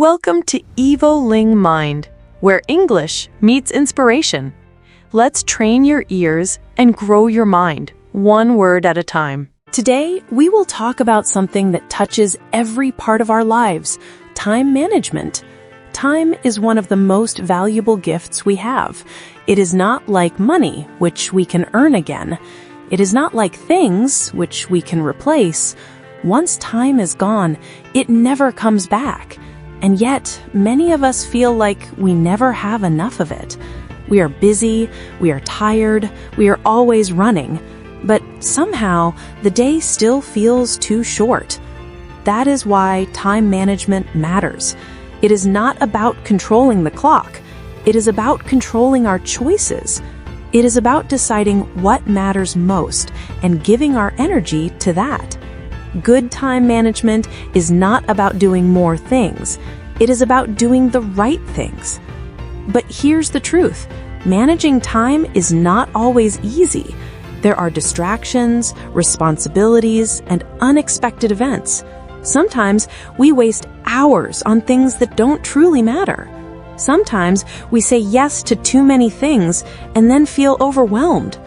Welcome to EvoLing Mind, where English meets inspiration. Let's train your ears and grow your mind, one word at a time. Today, we will talk about something that touches every part of our lives: time management. Time is one of the most valuable gifts we have. It is not like money, which we can earn again. It is not like things, which we can replace. Once time is gone, it never comes back. And yet, many of us feel like we never have enough of it. We are busy, we are tired, we are always running. But somehow, the day still feels too short. That is why time management matters. It is not about controlling the clock. It is about controlling our choices. It is about deciding what matters most and giving our energy to that. Good time management is not about doing more things. It is about doing the right things. But here's the truth. Managing time is not always easy. There are distractions, responsibilities, and unexpected events. Sometimes we waste hours on things that don't truly matter. Sometimes we say yes to too many things and then feel overwhelmed.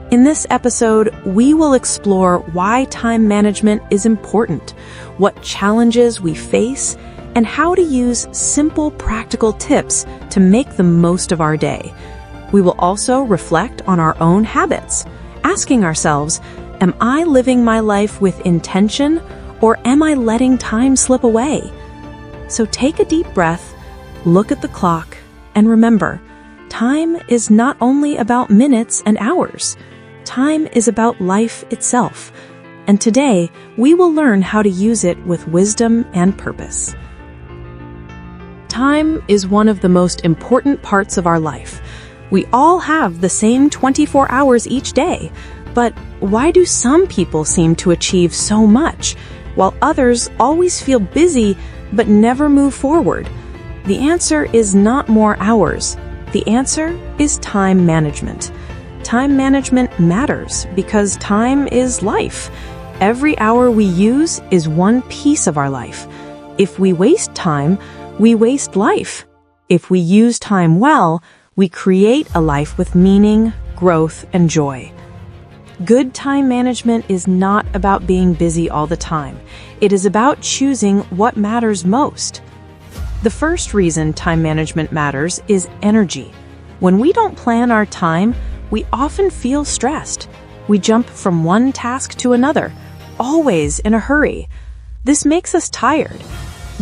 In this episode, we will explore why time management is important, what challenges we face, and how to use simple, practical tips to make the most of our day. We will also reflect on our own habits, asking ourselves, am I living my life with intention, or am I letting time slip away? So take a deep breath, look at the clock, and remember, time is not only about minutes and hours. Time is about life itself, and today we will learn how to use it with wisdom and purpose. Time is one of the most important parts of our life. We all have the same 24 hours each day, but why do some people seem to achieve so much, while others always feel busy but never move forward? The answer is not more hours. The answer is time management. Time management matters because time is life. Every hour we use is one piece of our life. If we waste time, we waste life. If we use time well, we create a life with meaning, growth, and joy. Good time management is not about being busy all the time. It is about choosing what matters most. The first reason time management matters is energy. When we don't plan our time, we often feel stressed. We jump from one task to another, always in a hurry. This makes us tired.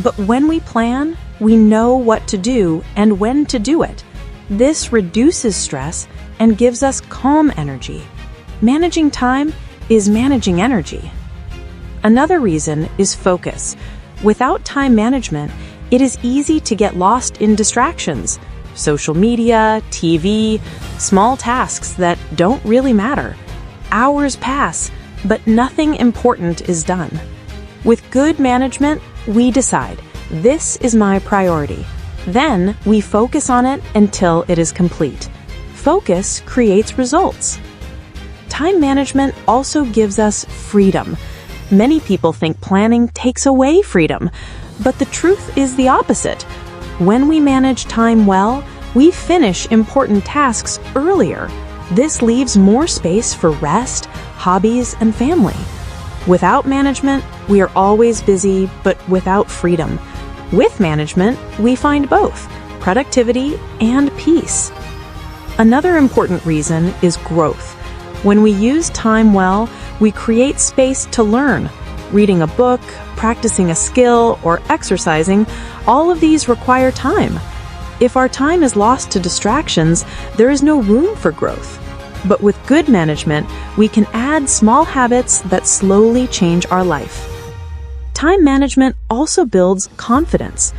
But when we plan, we know what to do and when to do it. This reduces stress and gives us calm energy. Managing time is managing energy. Another reason is focus. Without time management, it is easy to get lost in distractions. Social media, TV, small tasks that don't really matter. Hours pass, but nothing important is done. With good management, we decide, this is my priority. Then we focus on it until it is complete. Focus creates results. Time management also gives us freedom. Many people think planning takes away freedom, but the truth is the opposite. When we manage time well, we finish important tasks earlier. This leaves more space for rest, hobbies, and family. Without management, we are always busy, but without freedom. With management, we find both productivity and peace. Another important reason is growth. When we use time well, we create space to learn. Reading a book, practicing a skill, or exercising, all of these require time. If our time is lost to distractions, there is no room for growth. But with good management, we can add small habits that slowly change our life. Time management also builds confidence.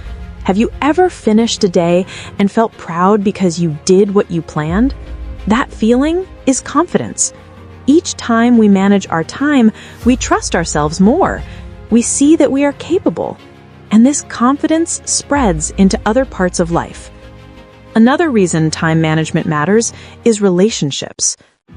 Have you ever finished a day and felt proud because you did what you planned? That feeling is confidence. Each time we manage our time, we trust ourselves more. We see that we are capable. And this confidence spreads into other parts of life. Another reason time management matters is relationships.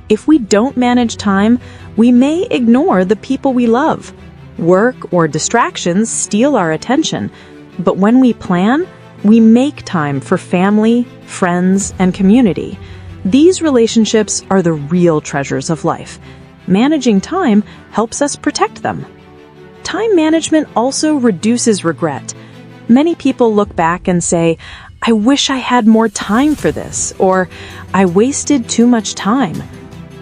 If we don't manage time, we may ignore the people we love. Work or distractions steal our attention. But when we plan, we make time for family, friends, and community. These relationships are the real treasures of life. Managing time helps us protect them. Time management also reduces regret. Many people look back and say, "I wish I had more time for this," or "I wasted too much time."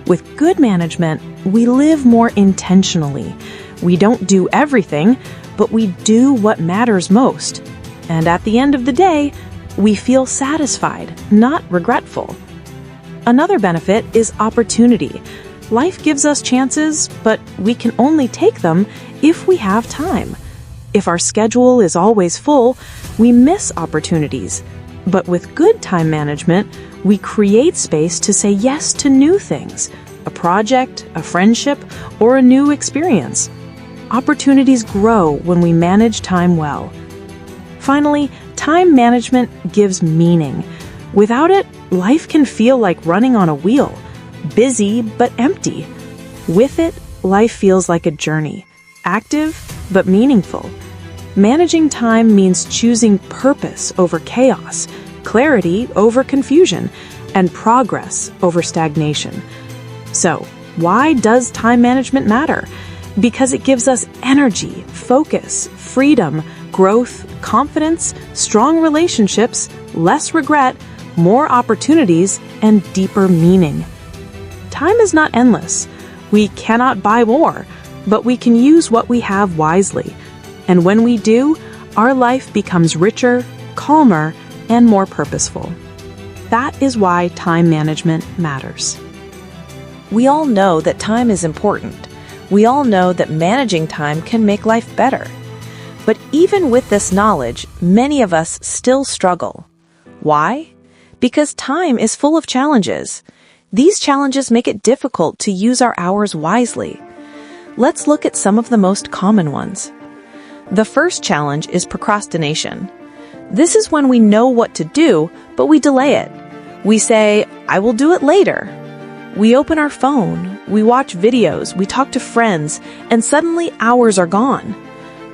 With good management, we live more intentionally. We don't do everything, but we do what matters most. And at the end of the day, we feel satisfied, not regretful. Another benefit is opportunity. Life gives us chances, but we can only take them if we have time. If our schedule is always full, we miss opportunities. But with good time management, we create space to say yes to new things, a project, a friendship, or a new experience. Opportunities grow when we manage time well. Finally, time management gives meaning. Without it, life can feel like running on a wheel, busy but empty. With it, life feels like a journey, active but meaningful. Managing time means choosing purpose over chaos, clarity over confusion, and progress over stagnation. So, why does time management matter? Because it gives us energy, focus, freedom, growth, confidence, strong relationships, less regret, more opportunities, and deeper meaning. Time is not endless. We cannot buy more, but we can use what we have wisely. And when we do, our life becomes richer, calmer, and more purposeful. That is why time management matters. We all know that time is important. We all know that managing time can make life better. But even with this knowledge, many of us still struggle. Why? Because time is full of challenges. These challenges make it difficult to use our hours wisely. Let's look at some of the most common ones. The first challenge is procrastination. This is when we know what to do, but we delay it. We say, "I will do it later." We open our phone, we watch videos, we talk to friends, and suddenly hours are gone.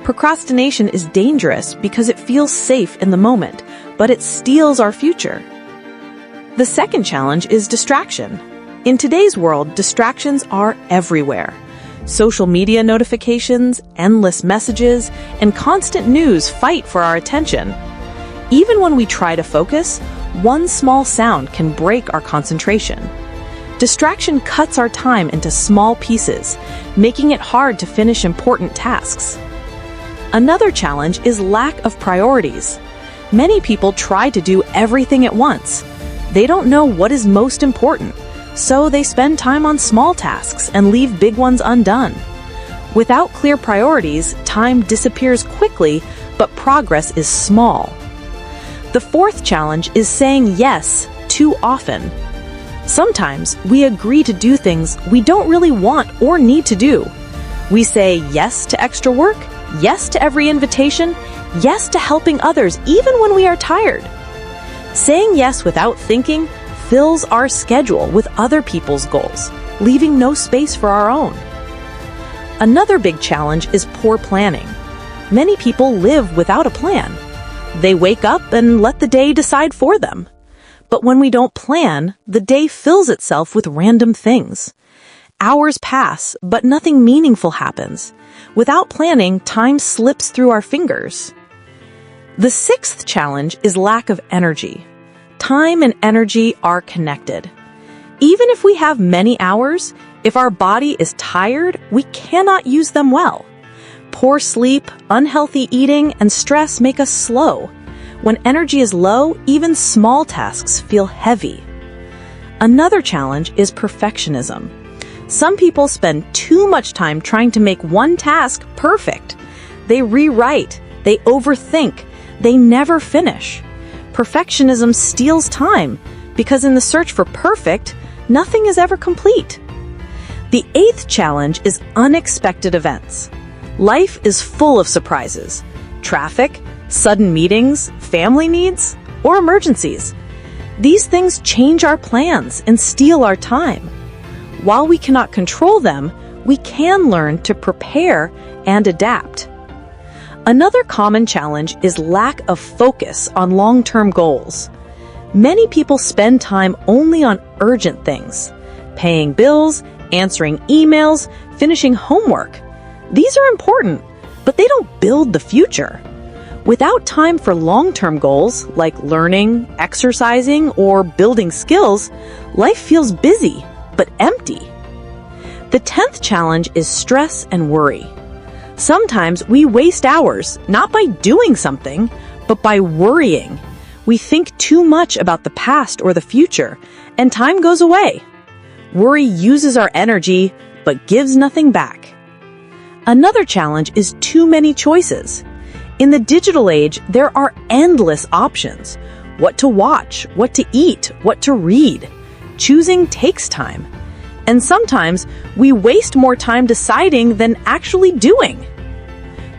Procrastination is dangerous because it feels safe in the moment, but it steals our future. The second challenge is distraction. In today's world, distractions are everywhere. Social media notifications, endless messages, and constant news fight for our attention. Even when we try to focus, one small sound can break our concentration. Distraction cuts our time into small pieces, making it hard to finish important tasks. Another challenge is lack of priorities. Many people try to do everything at once. They don't know what is most important, so they spend time on small tasks and leave big ones undone. Without clear priorities, time disappears quickly, but progress is small. The fourth challenge is saying yes too often. Sometimes we agree to do things we don't really want or need to do. We say yes to extra work, yes to every invitation, yes to helping others even when we are tired. Saying yes without thinking fills our schedule with other people's goals, leaving no space for our own. Another big challenge is poor planning. Many people live without a plan. They wake up and let the day decide for them. But when we don't plan, the day fills itself with random things. Hours pass, but nothing meaningful happens. Without planning, time slips through our fingers. The sixth challenge is lack of energy. Time and energy are connected. Even if we have many hours, if our body is tired, we cannot use them well. Poor sleep, unhealthy eating, and stress make us slow. When energy is low, even small tasks feel heavy. Another challenge is perfectionism. Some people spend too much time trying to make one task perfect. They rewrite, they overthink, they never finish. Perfectionism steals time because in the search for perfect, nothing is ever complete. The eighth challenge is unexpected events. Life is full of surprises. Traffic, sudden meetings, family needs, or emergencies. These things change our plans and steal our time. While we cannot control them, we can learn to prepare and adapt. Another common challenge is lack of focus on long-term goals. Many people spend time only on urgent things, paying bills, answering emails, finishing homework. These are important, but they don't build the future. Without time for long-term goals like learning, exercising, or building skills, life feels busy, but empty. The 10th challenge is stress and worry. Sometimes we waste hours, not by doing something, but by worrying. We think too much about the past or the future, and time goes away. Worry uses our energy, but gives nothing back. Another challenge is too many choices. In the digital age, there are endless options. What to watch, what to eat, what to read. Choosing takes time. And sometimes we waste more time deciding than actually doing.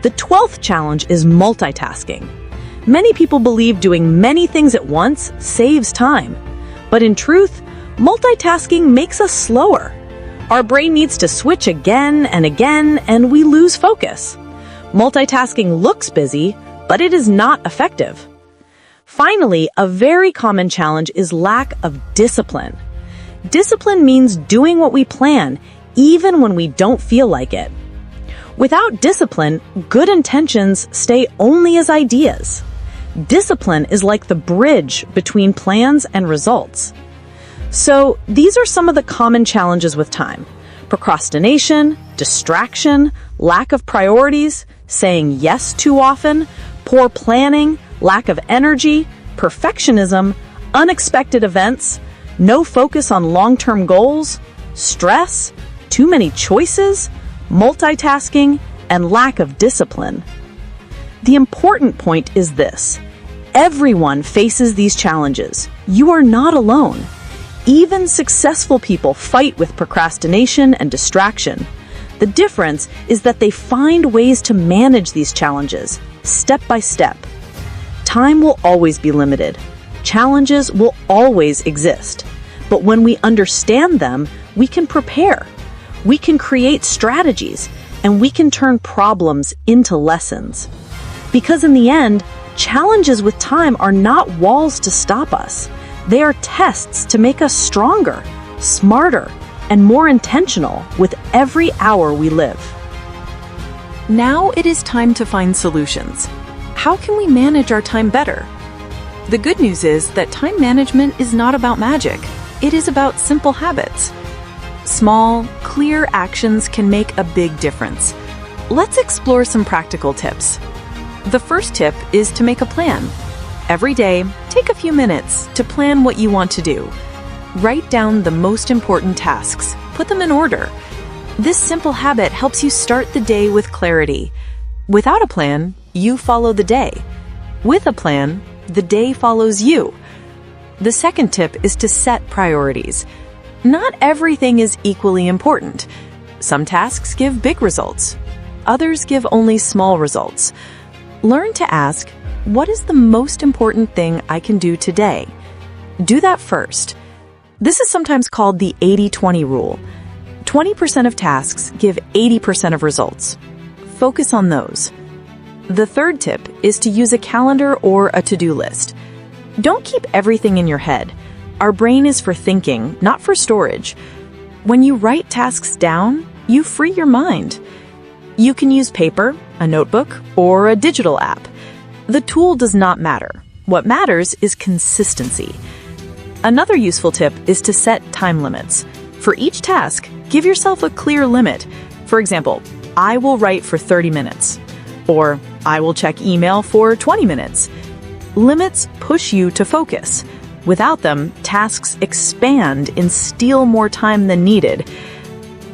The 12th challenge is multitasking. Many people believe doing many things at once saves time. But in truth, multitasking makes us slower. Our brain needs to switch again, and we lose focus. Multitasking looks busy, but it is not effective. Finally, a very common challenge is lack of discipline. Discipline means doing what we plan, even when we don't feel like it. Without discipline, good intentions stay only as ideas. Discipline is like the bridge between plans and results. So, these are some of the common challenges with time: procrastination, distraction, lack of priorities, saying yes too often, poor planning, lack of energy, perfectionism, unexpected events, no focus on long-term goals, stress, too many choices, multitasking, and lack of discipline. The important point is this: everyone faces these challenges. You are not alone. Even successful people fight with procrastination and distraction. The difference is that they find ways to manage these challenges, step by step. Time will always be limited. Challenges will always exist. But when we understand them, we can prepare. We can create strategies, and we can turn problems into lessons. Because in the end, challenges with time are not walls to stop us. They are tests to make us stronger, smarter, and more intentional with every hour we live. Now it is time to find solutions. How can we manage our time better? The good news is that time management is not about magic. It is about simple habits. Small, clear actions can make a big difference. Let's explore some practical tips. The first tip is to make a plan. Every day, take a few minutes to plan what you want to do. Write down the most important tasks. Put them in order. This simple habit helps you start the day with clarity. Without a plan, you follow the day. With a plan, the day follows you. The second tip is to set priorities. Not everything is equally important. Some tasks give big results. Others give only small results. Learn to ask, what is the most important thing I can do today? Do that first. This is sometimes called the 80-20 rule. 20% of tasks give 80% of results. Focus on those. The third tip is to use a calendar or a to-do list. Don't keep everything in your head. Our brain is for thinking, not for storage. When you write tasks down, you free your mind. You can use paper, a notebook, or a digital app. The tool does not matter. What matters is consistency. Another useful tip is to set time limits. For each task, give yourself a clear limit. For example, I will write for 30 minutes. Or I will check email for 20 minutes. Limits push you to focus. Without them, tasks expand and steal more time than needed.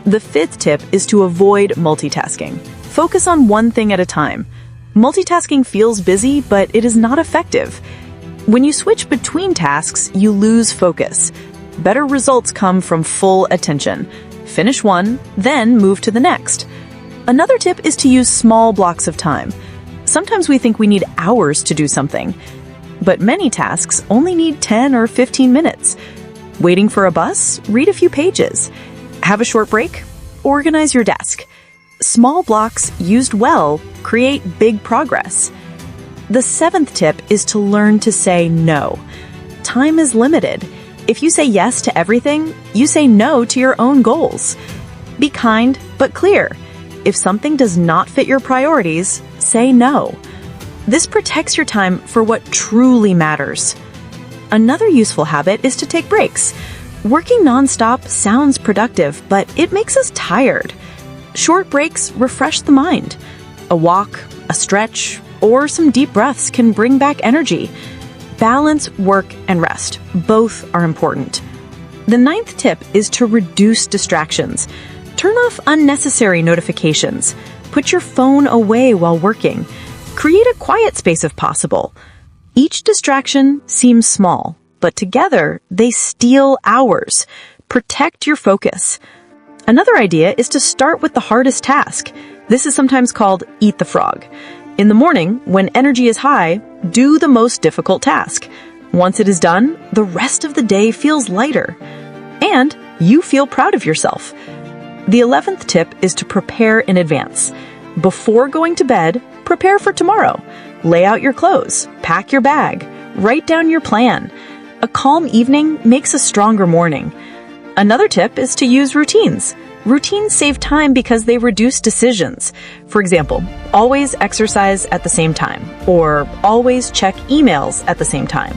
The fifth tip is to avoid multitasking. Focus on one thing at a time. Multitasking feels busy, but it is not effective. When you switch between tasks, you lose focus. Better results come from full attention. Finish one, then move to the next. Another tip is to use small blocks of time. Sometimes we think we need hours to do something, but many tasks only need 10 or 15 minutes. Waiting for a bus? Read a few pages. Have a short break? Organize your desk. Small blocks used well create big progress. The seventh tip is to learn to say no. Time is limited. If you say yes to everything, you say no to your own goals. Be kind but clear. If something does not fit your priorities, say no. This protects your time for what truly matters. Another useful habit is to take breaks. Working nonstop sounds productive, but it makes us tired. Short breaks refresh the mind. A walk, a stretch, or some deep breaths can bring back energy. Balance work and rest. Both are important. The ninth tip is to reduce distractions. Turn off unnecessary notifications. Put your phone away while working. Create a quiet space if possible. Each distraction seems small, but together they steal hours. Protect your focus. Another idea is to start with the hardest task. This is sometimes called eat the frog. In the morning, when energy is high, do the most difficult task. Once it is done, the rest of the day feels lighter. And you feel proud of yourself. The 11th tip is to prepare in advance. Before going to bed, prepare for tomorrow. Lay out your clothes, pack your bag, write down your plan. A calm evening makes a stronger morning. Another tip is to use routines. Routines save time because they reduce decisions. For example, always exercise at the same time, or always check emails at the same time.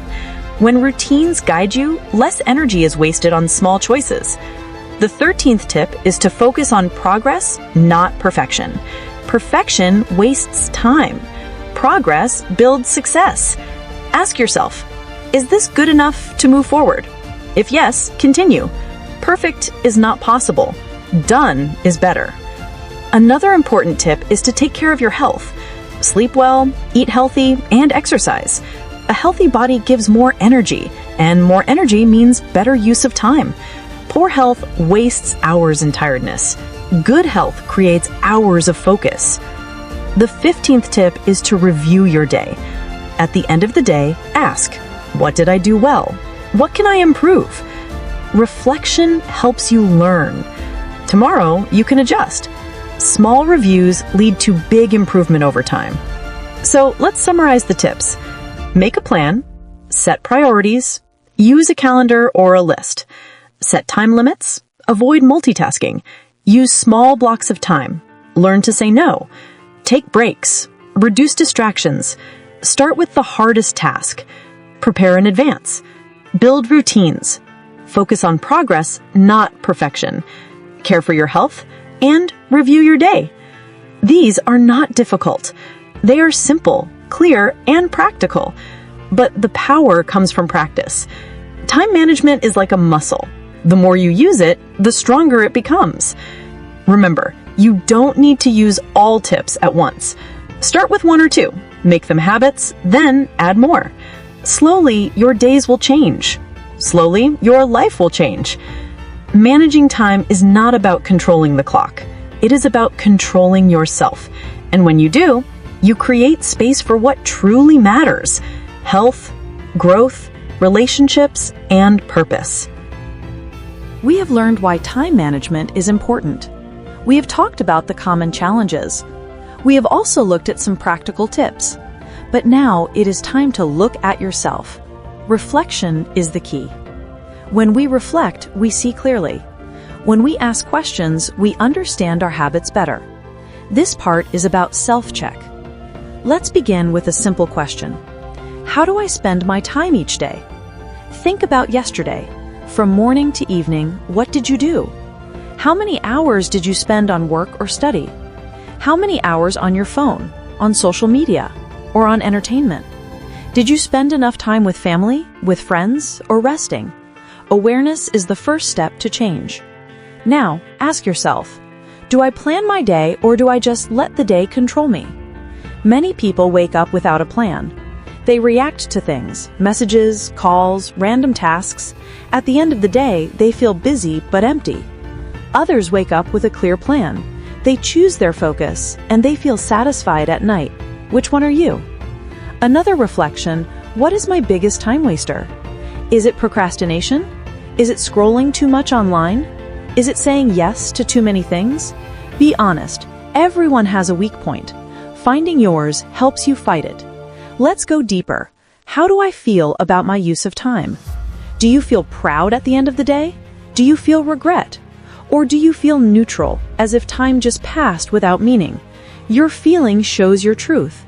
When routines guide you, less energy is wasted on small choices. The 13th tip is to focus on progress, not perfection. Perfection wastes time. Progress builds success. Ask yourself, is this good enough to move forward? If yes, continue. Perfect is not possible. Done is better. Another important tip is to take care of your health. Sleep well, eat healthy, and exercise. A healthy body gives more energy, and more energy means better use of time. Poor health wastes hours in tiredness. Good health creates hours of focus. The 15th tip is to review your day. At the end of the day, ask, what did I do well? What can I improve? Reflection helps you learn. Tomorrow, you can adjust. Small reviews lead to big improvement over time. So let's summarize the tips. Make a plan, set priorities, use a calendar or a list, set time limits, avoid multitasking, use small blocks of time, learn to say no, take breaks, reduce distractions, start with the hardest task, prepare in advance, build routines, focus on progress, not perfection, care for your health, and review your day. These are not difficult. They are simple, clear, and practical. But the power comes from practice. Time management is like a muscle. The more you use it, the stronger it becomes. Remember, you don't need to use all tips at once. Start with one or two, make them habits, then add more. Slowly, your days will change. Slowly, your life will change. Managing time is not about controlling the clock. It is about controlling yourself. And when you do, you create space for what truly matters: health, growth, relationships, and purpose. We have learned why time management is important. We have talked about the common challenges. We have also looked at some practical tips. But now it is time to look at yourself. Reflection is the key. When we reflect, we see clearly. When we ask questions, we understand our habits better. This part is about self-check. Let's begin with a simple question. How do I spend my time each day? Think about yesterday. From morning to evening, what did you do? How many hours did you spend on work or study? How many hours on your phone, on social media, or on entertainment? Did you spend enough time with family, with friends, or resting? Awareness is the first step to change. Now, ask yourself, do I plan my day or do I just let the day control me? Many people wake up without a plan. They react to things, messages, calls, random tasks. At the end of the day, they feel busy but empty. Others wake up with a clear plan. They choose their focus, and they feel satisfied at night. Which one are you? Another reflection, what is my biggest time waster? Is it procrastination? Is it scrolling too much online? Is it saying yes to too many things? Be honest. Everyone has a weak point. Finding yours helps you fight it. Let's go deeper. How do I feel about my use of time? Do you feel proud at the end of the day? Do you feel regret? Or do you feel neutral, as if time just passed without meaning? Your feeling shows your truth.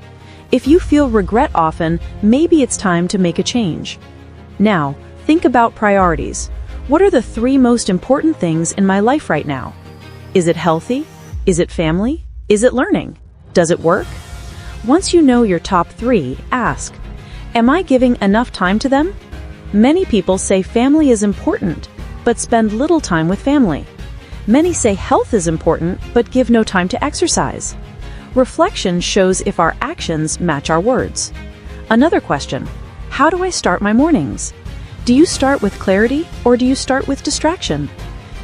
If you feel regret often, maybe it's time to make a change. Now, think about priorities. What are the 3 most important things in my life right now? Is it healthy? Is it family? Is it learning? Does it work? Once you know your top 3, ask, am I giving enough time to them? Many people say family is important, but spend little time with family. Many say health is important, but give no time to exercise. Reflection shows if our actions match our words. Another question, how do I start my mornings? Do you start with clarity or do you start with distraction?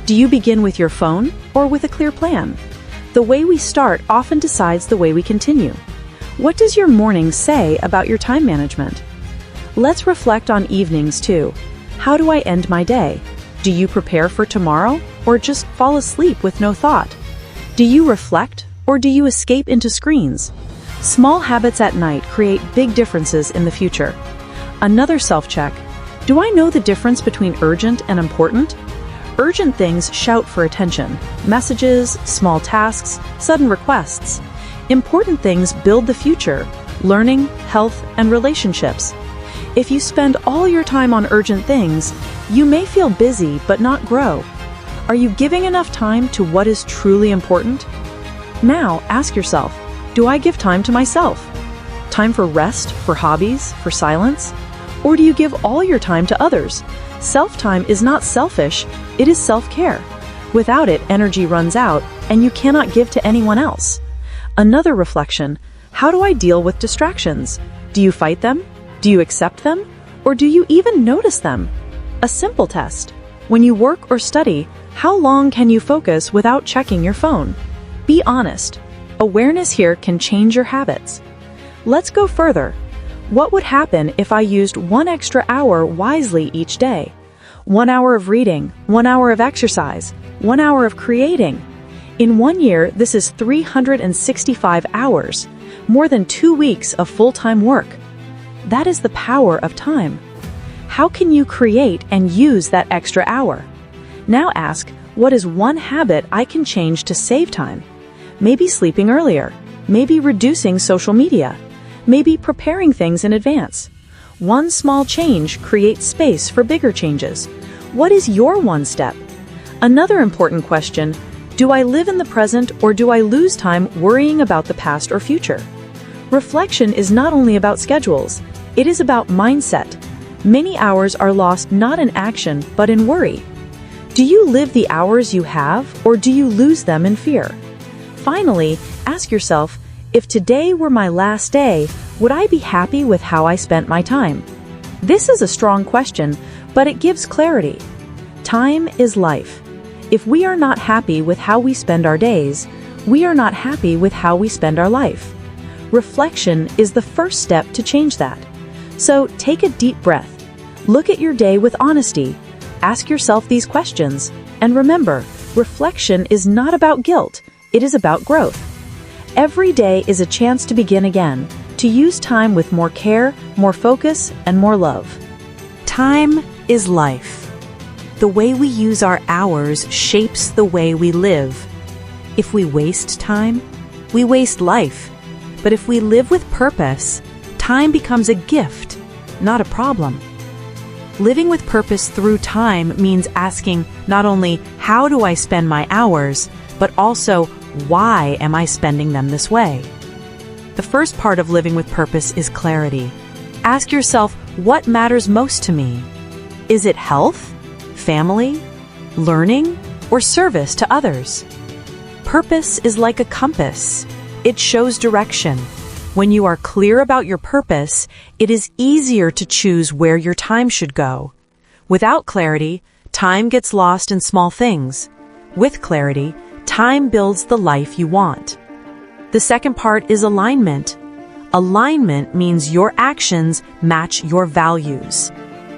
Do you begin with your phone or with a clear plan? The way we start often decides the way we continue. What does your morning say about your time management? Let's reflect on evenings too. How do I end my day? Do you prepare for tomorrow or just fall asleep with no thought? Do you reflect or do you escape into screens? Small habits at night create big differences in the future. Another self-check. Do I know the difference between urgent and important? Urgent things shout for attention. Messages, small tasks, sudden requests. Important things build the future, learning, health, and relationships. If you spend all your time on urgent things, you may feel busy but not grow. Are you giving enough time to what is truly important? Now, ask yourself, do I give time to myself? Time for rest, for hobbies, for silence? Or do you give all your time to others? Self-time is not selfish, it is self-care. Without it, energy runs out, and you cannot give to anyone else. Another reflection, how do I deal with distractions? Do you fight them? Do you accept them? Or do you even notice them? A simple test. When you work or study, how long can you focus without checking your phone? Be honest. Awareness here can change your habits. Let's go further. What would happen if I used 1 extra hour wisely each day? 1 hour of reading, 1 hour of exercise, 1 hour of creating. In 1 year, this is 365 hours, more than 2 weeks of full-time work. That is the power of time. How can you create and use that extra hour? Now ask, what is one habit I can change to save time? Maybe sleeping earlier, maybe reducing social media, maybe preparing things in advance. One small change creates space for bigger changes. What is your one step? Another important question, do I live in the present or do I lose time worrying about the past or future? Reflection is not only about schedules, it is about mindset. Many hours are lost not in action, but in worry. Do you live the hours you have or do you lose them in fear? Finally, ask yourself, if today were my last day, would I be happy with how I spent my time? This is a strong question, but it gives clarity. Time is life. If we are not happy with how we spend our days, we are not happy with how we spend our life. Reflection is the first step to change that. So take a deep breath. Look at your day with honesty. Ask yourself these questions. And remember, reflection is not about guilt. It is about growth. Every day is a chance to begin again, to use time with more care, more focus, and more love. Time is life. The way we use our hours shapes the way we live. If we waste time, we waste life. But if we live with purpose, time becomes a gift, not a problem. Living with purpose through time means asking not only how do I spend my hours, but also why am I spending them this way? The first part of living with purpose is clarity. Ask yourself, what matters most to me? Is it health, family, learning, or service to others? Purpose is like a compass. It shows direction. When you are clear about your purpose, it is easier to choose where your time should go. Without clarity, time gets lost in small things. With clarity, time builds the life you want. The second part is alignment. Alignment means your actions match your values.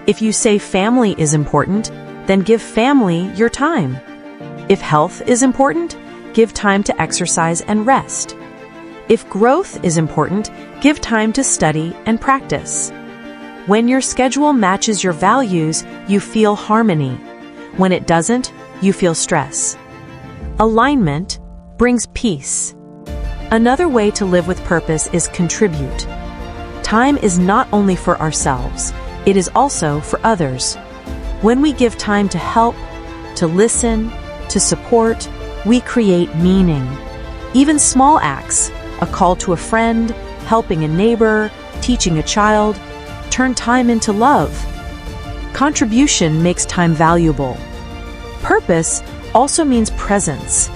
If you say family is important, then give family your time. If health is important, give time to exercise and rest. If growth is important, give time to study and practice. When your schedule matches your values, you feel harmony. When it doesn't, you feel stress. Alignment brings peace. Another way to live with purpose is contribute. Time is not only for ourselves, it is also for others. When we give time to help, to listen, to support, we create meaning. Even small acts, a call to a friend, helping a neighbor, teaching a child, turn time into love. Contribution makes time valuable. Purpose also means presence.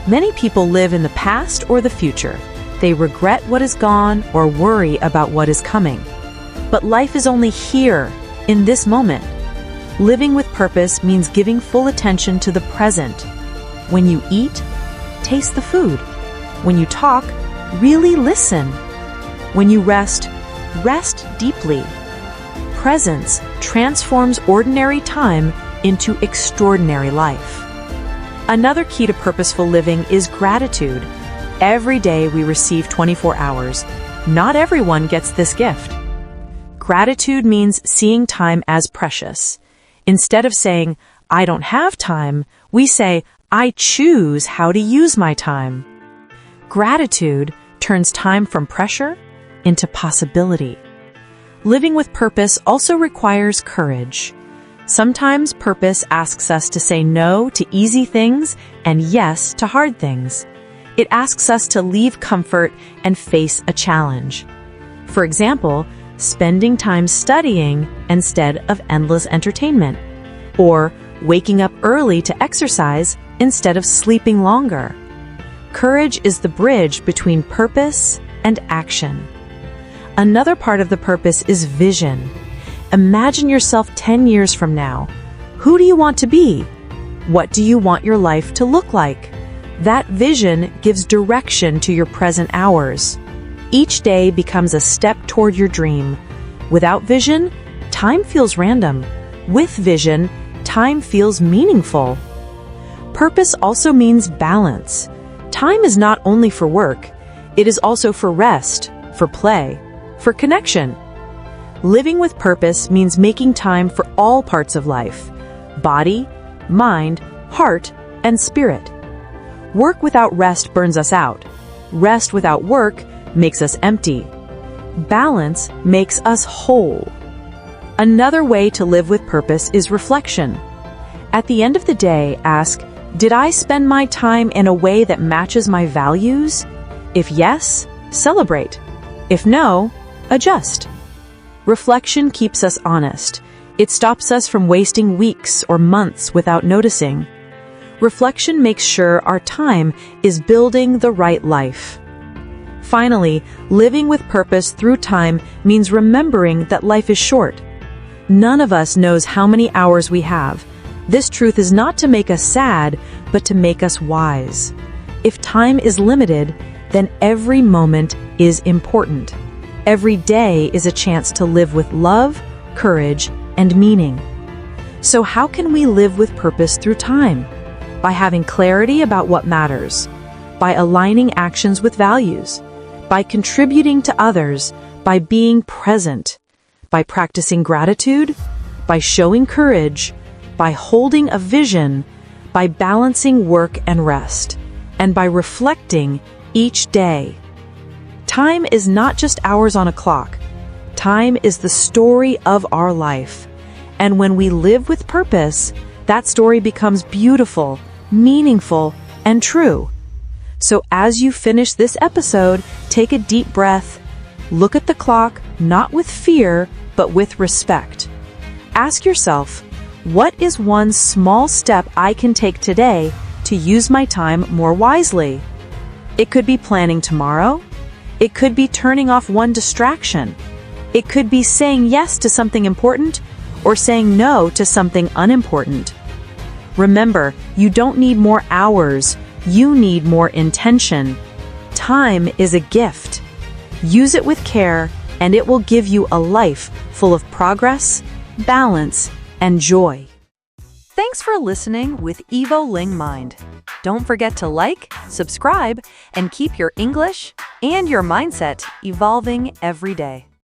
Many people live in the past or the future. They regret what is gone or worry about what is coming. But life is only here, in this moment. Living with purpose means giving full attention to the present. When you eat, taste the food. When you talk, really listen. When you rest, rest deeply. Presence transforms ordinary time into extraordinary life. Another key to purposeful living is gratitude. Every day we receive 24 hours. Not everyone gets this gift. Gratitude means seeing time as precious. Instead of saying, I don't have time, we say, I choose how to use my time. Gratitude turns time from pressure into possibility. Living with purpose also requires courage. Sometimes purpose asks us to say no to easy things and yes to hard things. It asks us to leave comfort and face a challenge. For example, spending time studying instead of endless entertainment, or waking up early to exercise instead of sleeping longer. Courage is the bridge between purpose and action. Another part of the purpose is vision. Imagine yourself 10 years from now. Who do you want to be? What do you want your life to look like? That vision gives direction to your present hours. Each day becomes a step toward your dream. Without vision, time feels random. With vision, time feels meaningful. Purpose also means balance. Time is not only for work, it is also for rest, for play, for connection. Living with purpose means making time for all parts of life: body, mind, heart, and spirit. Work without rest burns us out. Rest without work makes us empty. Balance makes us whole. Another way to live with purpose is reflection. At the end of the day, ask, did I spend my time in a way that matches my values? If yes, celebrate. If no, adjust. Reflection keeps us honest. It stops us from wasting weeks or months without noticing. Reflection makes sure our time is building the right life. Finally, living with purpose through time means remembering that life is short. None of us knows how many hours we have. This truth is not to make us sad, but to make us wise. If time is limited, then every moment is important. Every day is a chance to live with love, courage, and meaning. So how can we live with purpose through time? By having clarity about what matters, by aligning actions with values, by contributing to others, by being present, by practicing gratitude, by showing courage, by holding a vision, by balancing work and rest, and by reflecting each day. Time is not just hours on a clock. Time is the story of our life. And when we live with purpose, that story becomes beautiful, meaningful, and true. So as you finish this episode, take a deep breath. Look at the clock, not with fear, but with respect. Ask yourself, what is one small step I can take today to use my time more wisely? It could be planning tomorrow. It could be turning off one distraction. It could be saying yes to something important or saying no to something unimportant. Remember, you don't need more hours. You need more intention. Time is a gift. Use it with care, and it will give you a life full of progress, balance, and joy. Thanks for listening with EvoLing Mind. Don't forget to like, subscribe, and keep your English and your mindset evolving every day.